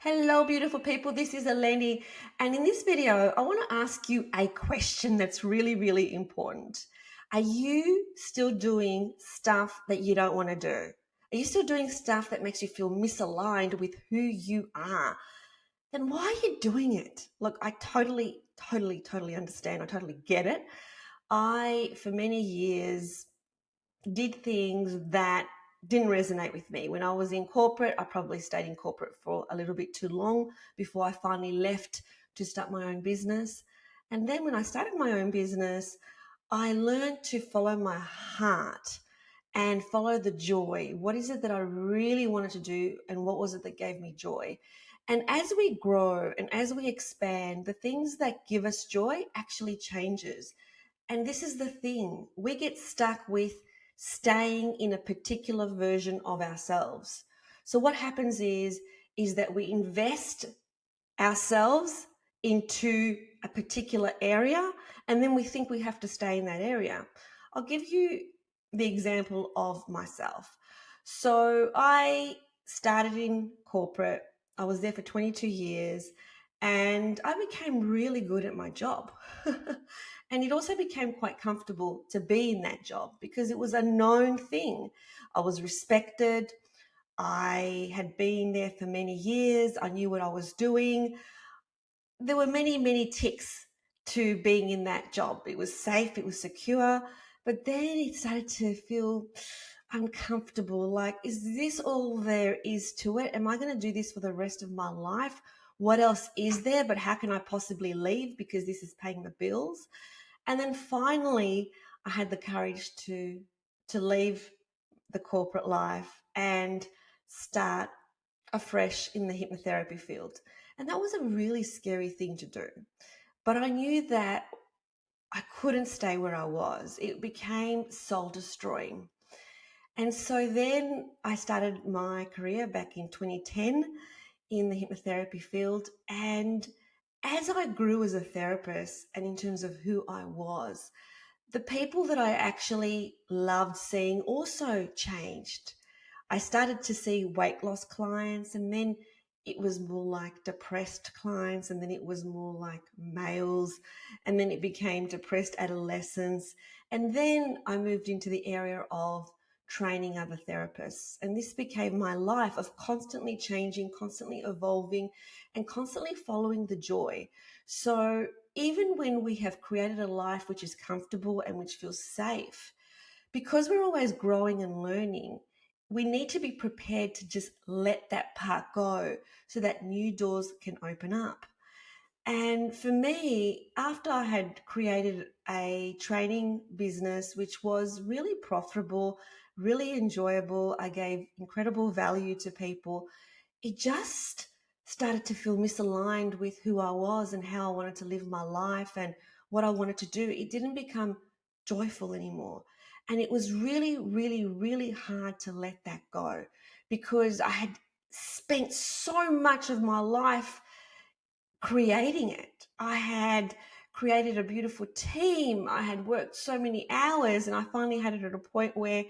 Hello, beautiful people. This is Eleni. And in this video, I want to ask you a question that's really, really important. Are you still doing stuff that you don't want to do? Are you still doing stuff that makes you feel misaligned with who you are? Then why are you doing it? Look, I totally understand. I totally get it. For many years, did things that didn't resonate with me. When I was in corporate, I probably stayed in corporate for a little bit too long before I finally left to start my own business. And then when I started my own business, I learned to follow my heart and follow the joy. What is it that I really wanted to do, and what was it that gave me joy? And as we grow and as we expand, the things that give us joy actually changes. And this is the thing, we get stuck with staying in a particular version of ourselves. So what happens is that we invest ourselves into a particular area, and then we think we have to stay in that area. I'll give you the example of myself. So I started in corporate. I was there for 22 years and I became really good at my job. And it also became quite comfortable to be in that job because it was a known thing. I was respected. I had been there for many years. I knew what I was doing. There were many ticks to being in that job. It was safe, it was secure, but then it started to feel uncomfortable. Like, is this all there is to it? Am I going to do this for the rest of my life? What else is there? But how can I possibly leave because this is paying the bills? And then finally, I had the courage to leave the corporate life and start afresh in the hypnotherapy field. And that was a really scary thing to do. But I knew that I couldn't stay where I was. It became soul destroying. And so then I started my career back in 2010 in the hypnotherapy field. And as I grew as a therapist and in terms of who I was, the people that I actually loved seeing also changed. I started to see weight loss clients, and then it was more like depressed clients, and then it was more like males, and then it became depressed adolescents. And then I moved into the area of training other therapists. And this became my life of constantly changing, constantly evolving, and constantly following the joy. So even when we have created a life which is comfortable and which feels safe, because we're always growing and learning, we need to be prepared to just let that part go so that new doors can open up. And for me, after I had created a training business, which was really profitable, really enjoyable, I gave incredible value to people, it just started to feel misaligned with who I was and how I wanted to live my life and what I wanted to do. It didn't become joyful anymore. And it was really hard to let that go because I had spent so much of my life creating it. I had created a beautiful team. I had worked so many hours, and I finally had it at a point where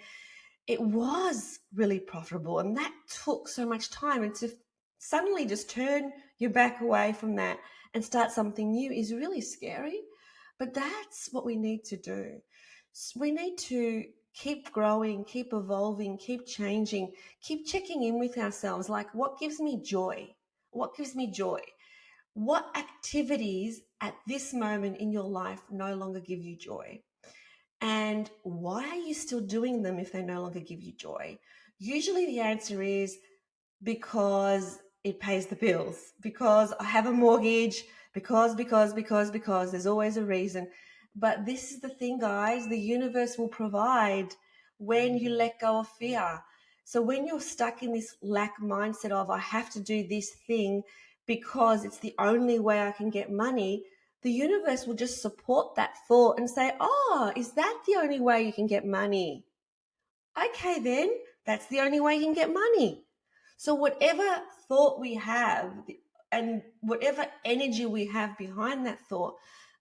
it was really profitable. And that took so much time. And to suddenly just turn your back away from that and start something new is really scary. But that's what we need to do. We need to keep growing, keep evolving, keep changing, keep checking in with ourselves. Like, what gives me joy? What gives me joy? What activities at this moment in your life no longer give you joy? And why are you still doing them if they no longer give you joy? Usually the answer is because it pays the bills, because I have a mortgage, because there's always a reason. But this is the thing, guys, the universe will provide when you let go of fear. So when you're stuck in this lack mindset of I have to do this thing because it's the only way I can get money, the universe will just support that thought and say, oh, is that the only way you can get money? Okay, then that's the only way you can get money. So whatever thought we have and whatever energy we have behind that thought,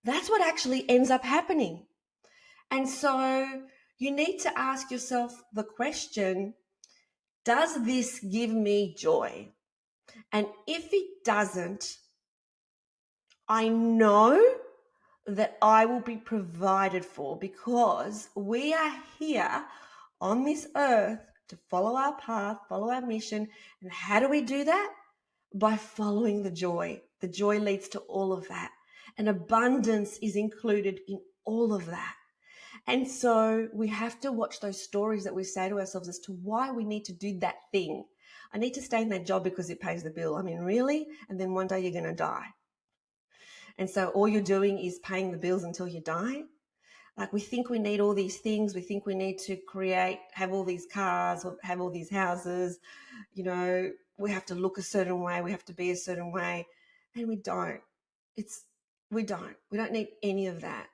that's what actually ends up happening. And so you need to ask yourself the question, does this give me joy? And if it doesn't, I know that I will be provided for, because we are here on this earth to follow our path, follow our mission. And how do we do that? By following the joy. The joy leads to all of that. And abundance is included in all of that. And so we have to watch those stories that we say to ourselves as to why we need to do that thing. I need to stay in that job because it pays the bill. I mean, really? And then one day you're going to die. And so all you're doing is paying the bills until you die. Like, we think we need all these things. We think we need to have all these cars, have all these houses. You know, we have to look a certain way. We have to be a certain way. And we don't. We don't. We don't need any of that.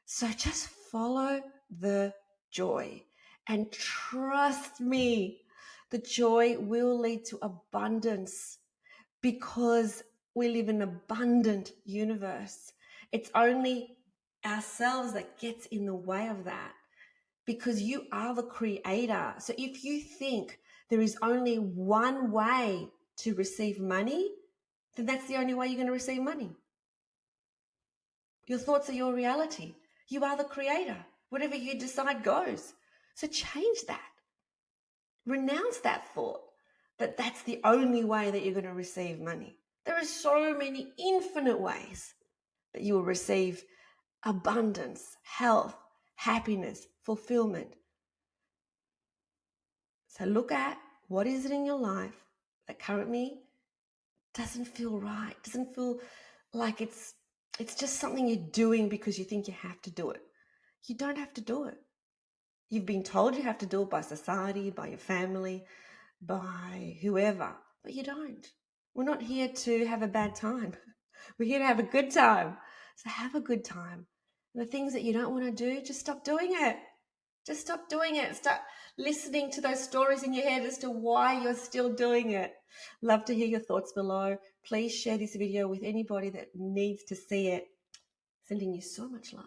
So just follow the joy and trust me, the joy will lead to abundance, because we live in an abundant universe. It's only ourselves that gets in the way of that, because you are the creator. So if you think there is only one way to receive money, then that's the only way you're going to receive money. Your thoughts are your reality. You are the creator. Whatever you decide goes. So change that. Renounce that thought that that's the only way that you're going to receive money. There are so many infinite ways that you will receive abundance, health, happiness, fulfillment. So look at what is it in your life that currently doesn't feel right, doesn't feel like it's just something you're doing because you think you have to do it. You don't have to do it. You've been told you have to do it by society, by your family, by whoever, but you don't. We're not here to have a bad time. We're here to have a good time. So have a good time. And the things that you don't want to do, just stop doing it. Just stop doing it. Start listening to those stories in your head as to why you're still doing it. Love to hear your thoughts below. Please share this video with anybody that needs to see it. Sending you so much love.